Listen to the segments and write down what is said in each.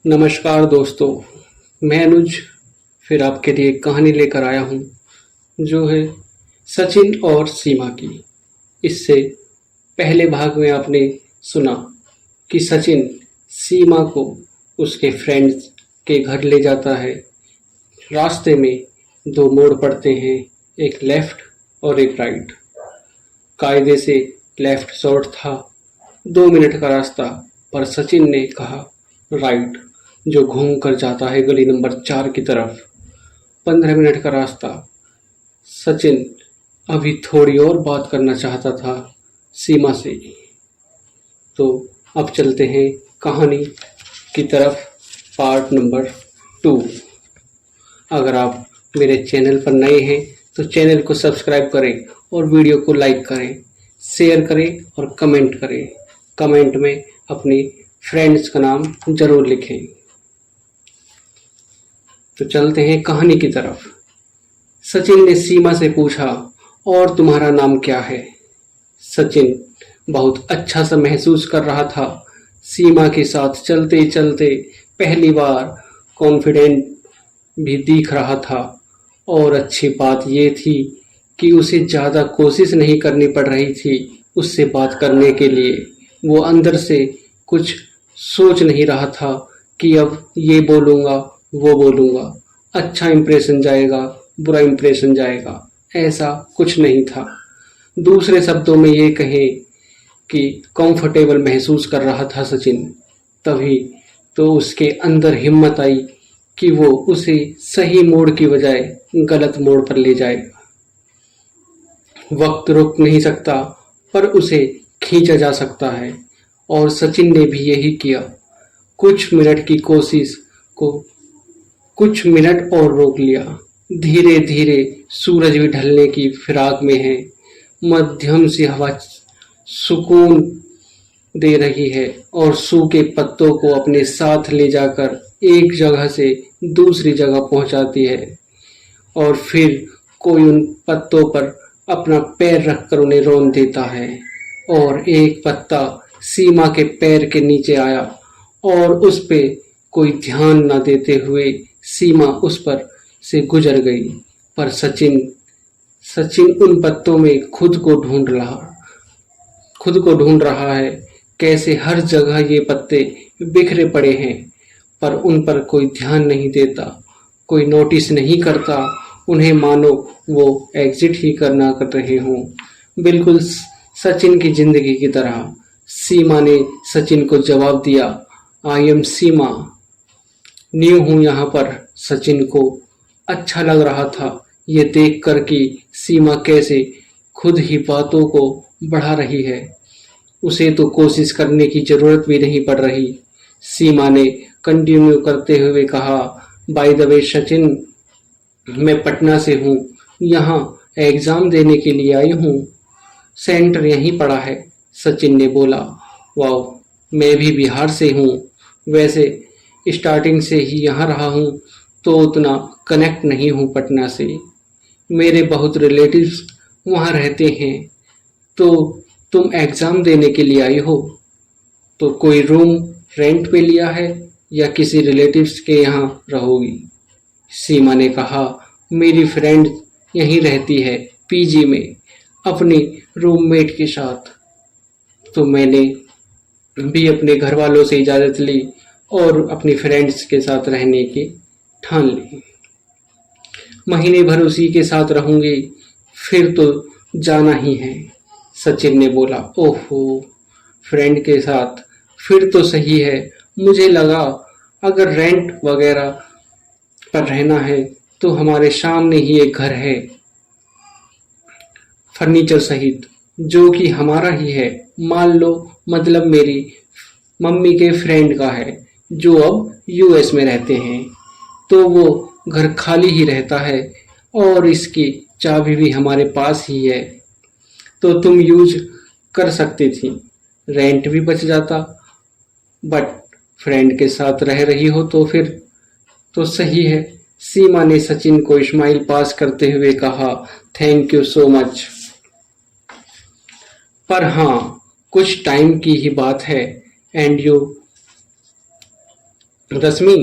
नमस्कार दोस्तों, मैं अनुज फिर आपके लिए एक कहानी लेकर आया हूँ जो है सचिन और सीमा की। इससे पहले भाग में आपने सुना कि सचिन सीमा को उसके फ्रेंड्स के घर ले जाता है। रास्ते में दो मोड़ पड़ते हैं, एक लेफ्ट और एक राइट। कायदे से लेफ्ट शॉर्ट था, 2 मिनट का रास्ता, पर सचिन ने कहा राइट, जो घूम कर जाता है गली नंबर 4 की तरफ। 15 मिनट का रास्ता। सचिन अभी थोड़ी और बात करना चाहता था सीमा से। तो अब चलते हैं कहानी की तरफ, पार्ट नंबर 2। अगर आप मेरे चैनल पर नए हैं तो चैनल को सब्सक्राइब करें और वीडियो को लाइक करें, शेयर करें और कमेंट करें। कमेंट में अपने फ्रेंड्स का नाम ज़रूर लिखें। तो चलते हैं कहानी की तरफ। सचिन ने सीमा से पूछा, और तुम्हारा नाम क्या है? सचिन बहुत अच्छा सा महसूस कर रहा था। सीमा के साथ चलते चलते पहली बार कॉन्फिडेंट भी दिख रहा था। और अच्छी बात ये थी कि उसे ज़्यादा कोशिश नहीं करनी पड़ रही थी उससे बात करने के लिए। वो अंदर से कुछ सोच नहीं रहा था कि अब ये बोलूँगा वो बोलूँगा, अच्छा इंप्रेशन जाएगा बुरा इंप्रेशन जाएगा, ऐसा कुछ नहीं था। दूसरे शब्दों में ये कहें कि कंफर्टेबल महसूस कर रहा था सचिन। तभी तो उसके अंदर हिम्मत आई कि वो उसे सही मोड़ की बजाय गलत मोड़ पर ले जाएगा। वक्त रुक नहीं सकता, पर उसे खींचा जा सकता है, और सचिन ने भी यही किया। कुछ मिनट की कोशिश को कुछ मिनट और रोक लिया। धीरे धीरे सूरज भी ढलने की फिराक में है। मध्यम सी हवा सुकून दे रही है और सूखे पत्तों को अपने साथ ले जाकर एक जगह से दूसरी जगह पहुंचाती है। और फिर कोई उन पत्तों पर अपना पैर रखकर उन्हें रौंद देता है। और एक पत्ता सीमा के पैर के नीचे आया और उस पे कोई ध्यान न देते हुए सीमा उस पर से गुजर गई। पर सचिन सचिन उन पत्तों में खुद को ढूंढ रहा है। कैसे हर जगह ये पत्ते बिखरे पड़े हैं, पर उन पर कोई ध्यान नहीं देता, कोई नोटिस नहीं करता उन्हें, मानो वो एग्जिट ही करना कर रहे हों। बिल्कुल सचिन की जिंदगी की तरह। सीमा ने सचिन को जवाब दिया, आई एम सीमा, न्यू हूँ यहाँ पर। सचिन को अच्छा लग रहा था ये देख कर कि सीमा कैसे खुद ही बातों को बढ़ा रही है। उसे तो कोशिश करने की जरूरत भी नहीं पड़ रही। सीमा ने कंटिन्यू करते हुए कहा, बाय द वे सचिन, मैं पटना से हूँ, यहाँ एग्जाम देने के लिए आई हूँ। सेंटर यहीं पड़ा है। सचिन ने बोला, वाह, मैं भी बिहार से हूँ। वैसे स्टार्टिंग से ही यहाँ रहा हूँ तो उतना कनेक्ट नहीं हूँ पटना से। मेरे बहुत रिलेटिव्स वहाँ रहते हैं। तो तुम एग्ज़ाम देने के लिए आई हो तो कोई रूम रेंट पे लिया है या किसी रिलेटिव्स के यहाँ रहोगी? सीमा ने कहा, मेरी फ्रेंड यहीं रहती है पीजी में अपनी रूममेट के साथ। तो मैंने भी अपने घर वालों से इजाज़त ली और अपनी फ्रेंड्स के साथ रहने की ठान ली। महीने भर उसी के साथ रहूंगी, फिर तो जाना ही है। सचिन ने बोला, ओहो, फ्रेंड के साथ, फिर तो सही है। मुझे लगा अगर रेंट वगैरह पर रहना है तो हमारे सामने ही एक घर है फर्नीचर सहित, जो कि हमारा ही है। मान लो, मतलब मेरी मम्मी के फ्रेंड का है जो अब यूएस में रहते हैं। तो वो घर खाली ही रहता है और इसकी चाबी भी हमारे पास ही है। तो तुम यूज कर सकती थी, रेंट भी बच जाता। बट फ्रेंड के साथ रह रही हो तो फिर तो सही है। सीमा ने सचिन को स्माइल पास करते हुए कहा, थैंक यू सो मच, पर हाँ, कुछ टाइम की ही बात है। एंड यू रश्मि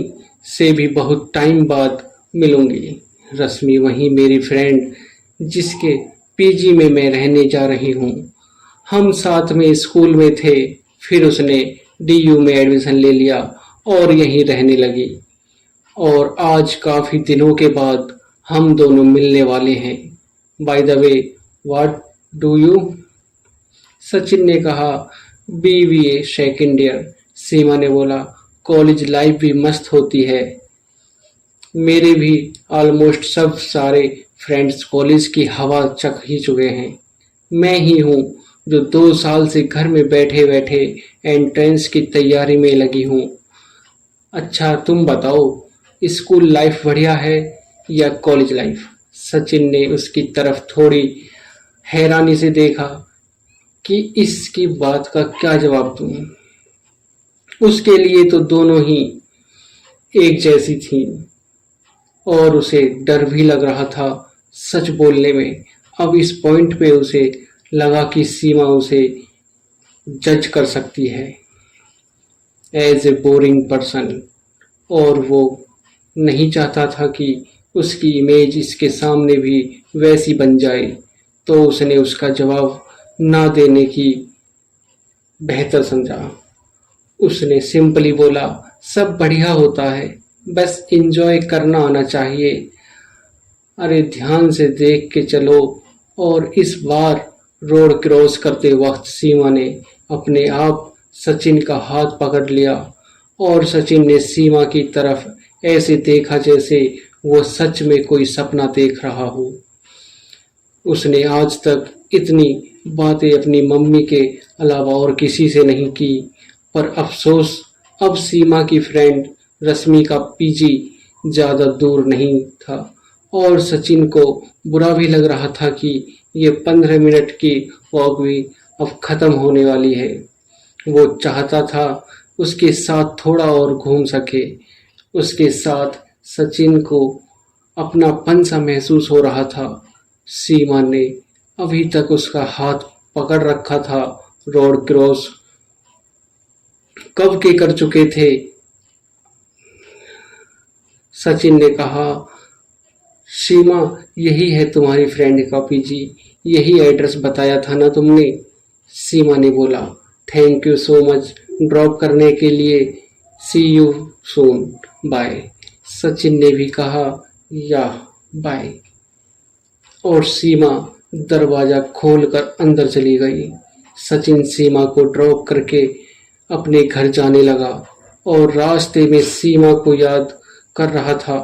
से भी बहुत टाइम बाद मिलूंगी। रश्मि वही मेरी फ्रेंड जिसके पीजी में मैं रहने जा रही हूँ। हम साथ में स्कूल में थे, फिर उसने डीयू में एडमिशन ले लिया और यहीं रहने लगी। और आज काफी दिनों के बाद हम दोनों मिलने वाले हैं। By the way, what do you? Sachin ने कहा, बीबीए सेकेंड ईयर। सीमा ने बोला, कॉलेज लाइफ भी मस्त होती है। मेरे भी ऑलमोस्ट सब सारे फ्रेंड्स कॉलेज की हवा चख ही चुके हैं। मैं ही हूँ जो 2 साल से घर में बैठे बैठे एंट्रेंस की तैयारी में लगी हूँ। अच्छा तुम बताओ, स्कूल लाइफ बढ़िया है या कॉलेज लाइफ? सचिन ने उसकी तरफ थोड़ी हैरानी से देखा कि इसकी बात का क्या जवाब दूं। उसके लिए तो दोनों ही एक जैसी थी और उसे डर भी लग रहा था सच बोलने में। अब इस पॉइंट पे उसे लगा कि सीमा उसे जज कर सकती है एज ए बोरिंग पर्सन, और वो नहीं चाहता था कि उसकी इमेज इसके सामने भी वैसी बन जाए। तो उसने उसका जवाब ना देने की बेहतर समझा। उसने सिंपली बोला, सब बढ़िया होता है, बस एंजॉय करना आना चाहिए। अरे ध्यान से देख के चलो। और इस बार रोड क्रॉस करते वक्त सीमा ने अपने आप सचिन का हाथ पकड़ लिया और सचिन ने सीमा की तरफ ऐसे देखा जैसे वो सच में कोई सपना देख रहा हो। उसने आज तक इतनी बातें अपनी मम्मी के अलावा और किसी से नहीं की, पर अफसोस अब सीमा की फ्रेंड रश्मि का पीजी ज़्यादा दूर नहीं था और सचिन को बुरा भी लग रहा था कि ये 15 मिनट की वॉक भी अब ख़त्म होने वाली है। वो चाहता था उसके साथ थोड़ा और घूम सके। उसके साथ सचिन को अपनापन सा महसूस हो रहा था। सीमा ने अभी तक उसका हाथ पकड़ रखा था। रोड क्रॉस कब के कर चुके थे। सचिन ने कहा, सीमा यही है तुम्हारी फ्रेंड का पीजी, यही एड्रेस बताया था ना तुमने? सीमा ने बोला, thank you so much drop करने के लिए, सी यू सून, बाय। सचिन ने भी कहा, या बाय। और सीमा दरवाजा खोलकर अंदर चली गई। सचिन सीमा को ड्रॉप करके अपने घर जाने लगा और रास्ते में सीमा को याद कर रहा था।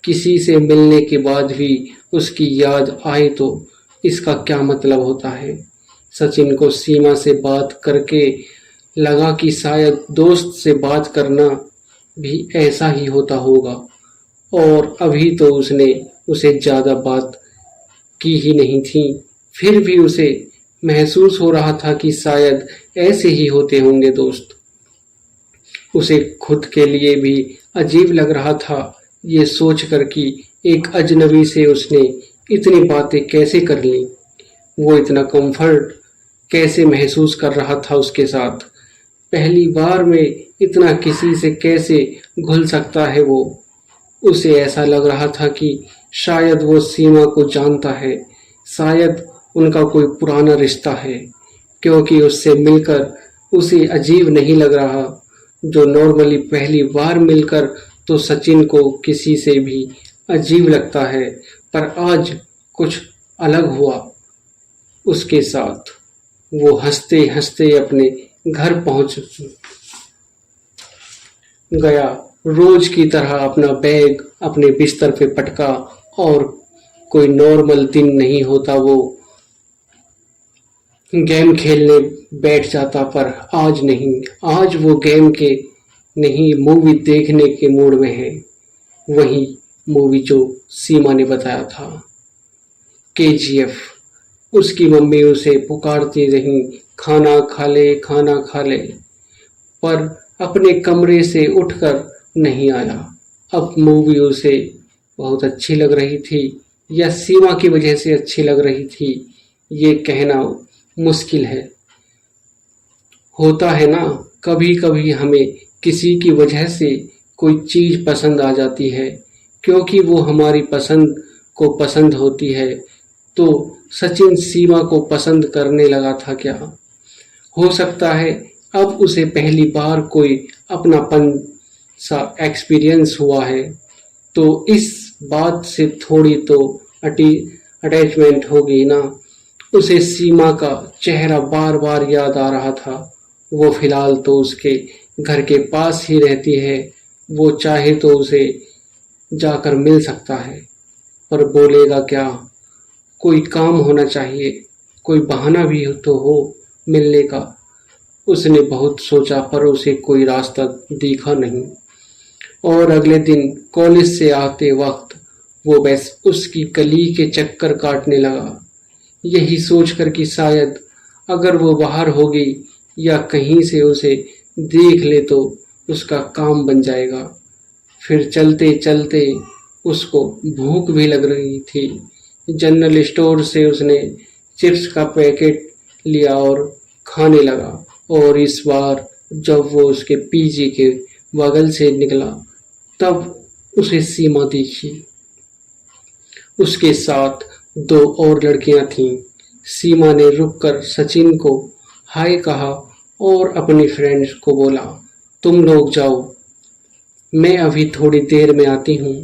किसी से मिलने के बाद भी उसकी याद आए तो इसका क्या मतलब होता है। सचिन को सीमा से बात करके लगा कि शायद दोस्त से बात करना भी ऐसा ही होता होगा, और अभी तो उसने उसे ज़्यादा बात की ही नहीं थी। फिर भी उसे महसूस हो रहा था कि शायद ऐसे ही होते होंगे दोस्त। उसे खुद के लिए भी अजीब लग रहा था ये सोचकर कि एक अजनबी से उसने इतनी बातें कैसे कर ली। वो इतना कंफर्ट कैसे महसूस कर रहा था उसके साथ। पहली बार में इतना किसी से कैसे घुल सकता है वो। उसे ऐसा लग रहा था कि शायद वो सीमा को जानता है, शायद उनका कोई पुराना रिश्ता है, क्योंकि उससे मिलकर उसे अजीब नहीं लग रहा। जो नॉर्मली पहली बार मिलकर तो सचिन को किसी से भी अजीब लगता है, पर आज कुछ अलग हुआ उसके साथ। वो हंसते हंसते अपने घर पहुंच गया। रोज की तरह अपना बैग अपने बिस्तर पे पटका और कोई नॉर्मल दिन नहीं होता वो गेम खेलने बैठ जाता, पर आज नहीं। आज वो गेम के नहीं, मूवी देखने के मूड में है। वही मूवी जो सीमा ने बताया था, केजीएफ। उसकी मम्मी उसे पुकारती रही, खाना खा ले, खाना खा ले, पर अपने कमरे से उठकर नहीं आया। अब मूवी उसे बहुत अच्छी लग रही थी या सीमा की वजह से अच्छी लग रही थी, ये कहना मुश्किल है। होता है ना, कभी कभी हमें किसी की वजह से कोई चीज़ पसंद आ जाती है क्योंकि वो हमारी पसंद को पसंद होती है। तो सचिन सीमा को पसंद करने लगा था क्या? हो सकता है अब उसे पहली बार कोई अपनापन सा एक्सपीरियंस हुआ है, तो इस बात से थोड़ी तो अटी अटैचमेंट होगी ना। उसे सीमा का चेहरा बार बार याद आ रहा था। वो फिलहाल तो उसके घर के पास ही रहती है, वो चाहे तो उसे जाकर मिल सकता है, पर बोलेगा क्या? कोई काम होना चाहिए, कोई बहाना भी तो हो मिलने का। उसने बहुत सोचा पर उसे कोई रास्ता दिखा नहीं। और अगले दिन कॉलेज से आते वक्त वो बस उसकी गली के चक्कर काटने लगा, यही सोचकर कि शायद अगर वो बाहर होगी या कहीं से उसे देख ले तो उसका काम बन जाएगा। फिर चलते चलते उसको भूख भी लग रही थी। जनरल स्टोर से उसने चिप्स का पैकेट लिया और खाने लगा। और इस बार जब वो उसके पीजी के बगल से निकला तब उसे सीमा दिखी। उसके साथ दो और लड़कियां थीं। सीमा ने रुककर सचिन को हाय कहा और अपनी फ्रेंड्स को बोला, तुम लोग जाओ, मैं अभी थोड़ी देर में आती हूँ।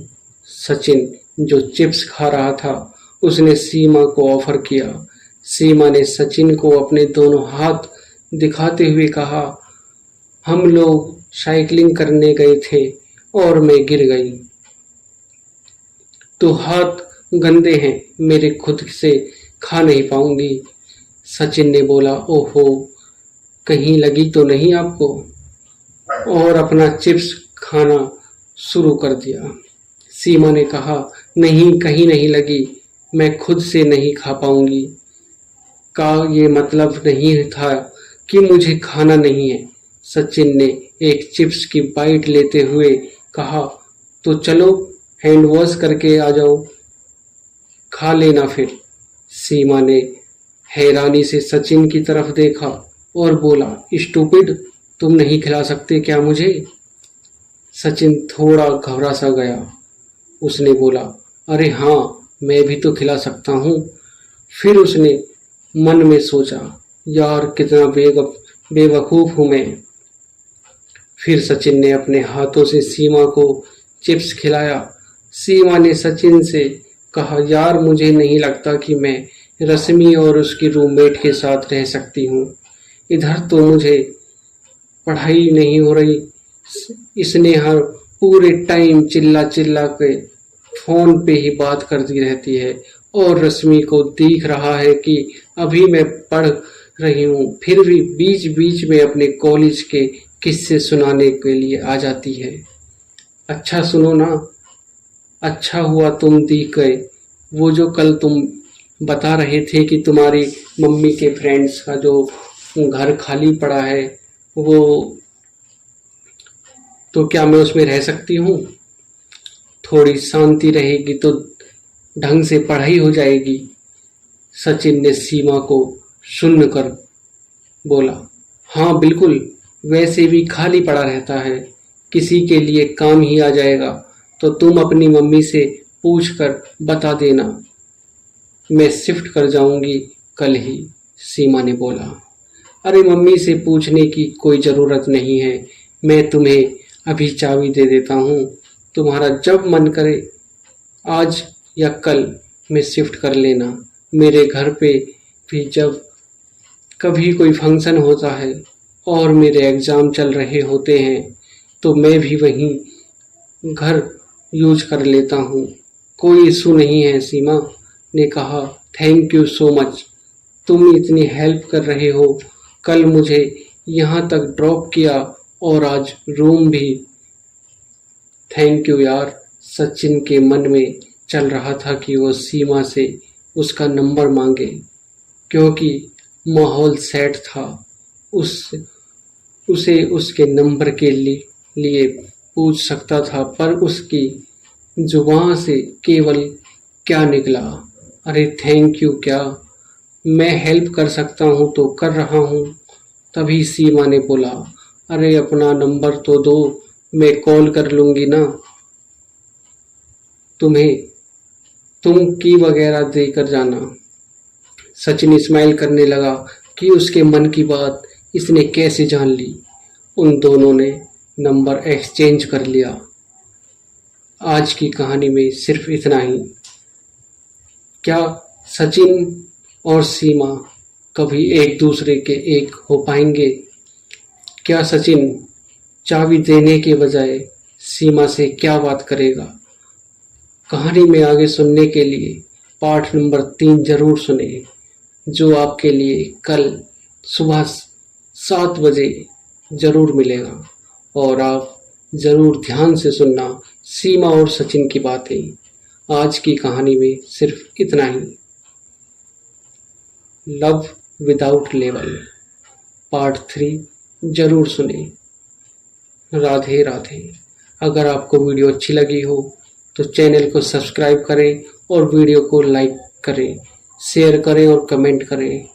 सचिन जो चिप्स खा रहा था उसने सीमा को ऑफर किया। सीमा ने सचिन को अपने दोनों हाथ दिखाते हुए कहा, हम लोग साइकिलिंग करने गए थे और मैं गिर गई, तो हाथ गंदे हैं, मेरे खुद से खा नहीं पाऊंगी। सचिन ने बोला, ओहो, कहीं लगी तो नहीं आपको? और अपना चिप्स खाना शुरू कर दिया। सीमा ने कहा, नहीं, कहीं नहीं लगी, मैं खुद से नहीं खा पाऊंगी का ये मतलब नहीं था कि मुझे खाना नहीं है। सचिन ने एक चिप्स की बाइट लेते हुए कहा, तो चलो हैंड वॉश करके आ जाओ, खा लेना फिर। सीमा ने हैरानी से सचिन की तरफ देखा और बोला, स्टूपिड, तुम नहीं खिला सकते क्या मुझे? सचिन थोड़ा घबरा सा गया। उसने बोला, अरे हाँ, मैं भी तो खिला सकता हूँ। फिर उसने मन में सोचा, यार कितना बेवकूफ़ हूँ मैं। फिर सचिन ने अपने हाथों से सीमा को चिप्स खिलाया। सीमा ने सचिन से कहा, यार मुझे नहीं लगता कि मैं रश्मि और उसकी रूममेट के साथ रह सकती हूँ। इधर तो मुझे पढ़ाई नहीं हो रही, इसने हर पूरे टाइम चिल्ला चिल्ला के फोन पे ही बात करती रहती है और रश्मि को दिख रहा है कि अभी मैं पढ़ रही हूँ, फिर भी बीच बीच में अपने कॉलेज के किस्से सुनाने के लिए आ जाती है। अच्छा सुनो ना, अच्छा हुआ तुम दिख गए। वो जो कल तुम बता रहे थे कि तुम्हारी मम्मी के फ्रेंड्स का जो घर खाली पड़ा है, वो तो क्या मैं उसमें रह सकती हूँ? थोड़ी शांति रहेगी तो ढंग से पढ़ाई हो जाएगी। सचिन ने सीमा को सुनकर बोला, हाँ बिल्कुल, वैसे भी खाली पड़ा रहता है, किसी के लिए काम ही आ जाएगा, तो तुम अपनी मम्मी से पूछकर बता देना, मैं शिफ्ट कर जाऊंगी कल ही। सीमा ने बोला, अरे मम्मी से पूछने की कोई ज़रूरत नहीं है, मैं तुम्हें अभी चाबी दे देता हूँ, तुम्हारा जब मन करे आज या कल में शिफ्ट कर लेना। मेरे घर पे भी जब कभी कोई फंक्शन होता है और मेरे एग्ज़ाम चल रहे होते हैं तो मैं भी वहीं घर यूज कर लेता हूँ, कोई इशू नहीं है। सीमा ने कहा, थैंक यू सो मच, तुम इतनी हेल्प कर रहे हो, कल मुझे यहाँ तक ड्रॉप किया और आज रूम भी। थैंक यू यार। सचिन के मन में चल रहा था कि वो सीमा से उसका नंबर मांगे, क्योंकि माहौल सेट था। उसे उसके नंबर के लिए पूछ सकता था, पर उसकी जुबान से केवल क्या निकला, अरे थैंक यू क्या, मैं हेल्प कर सकता हूँ तो कर रहा हूँ। तभी सीमा ने बोला, अरे अपना नंबर तो दो, मैं कॉल कर लूँगी ना तुम्हें, तुम की वगैरह देकर जाना। सचिन स्माइल करने लगा कि उसके मन की बात इसने कैसे जान ली। उन दोनों ने नंबर एक्सचेंज कर लिया। आज की कहानी में सिर्फ इतना ही। क्या सचिन और सीमा कभी एक दूसरे के एक हो पाएंगे? क्या सचिन चाबी देने के बजाय सीमा से क्या बात करेगा? कहानी में आगे सुनने के लिए पाठ नंबर 3 जरूर सुने, जो आपके लिए कल सुबह 7 बजे जरूर मिलेगा। और आप जरूर ध्यान से सुनना सीमा और सचिन की बातें। आज की कहानी में सिर्फ इतना ही। लव विदाउट लेवल पार्ट 3 जरूर सुने। राधे राधे। अगर आपको वीडियो अच्छी लगी हो तो चैनल को सब्सक्राइब करें और वीडियो को लाइक करें, शेयर करें और कमेंट करें।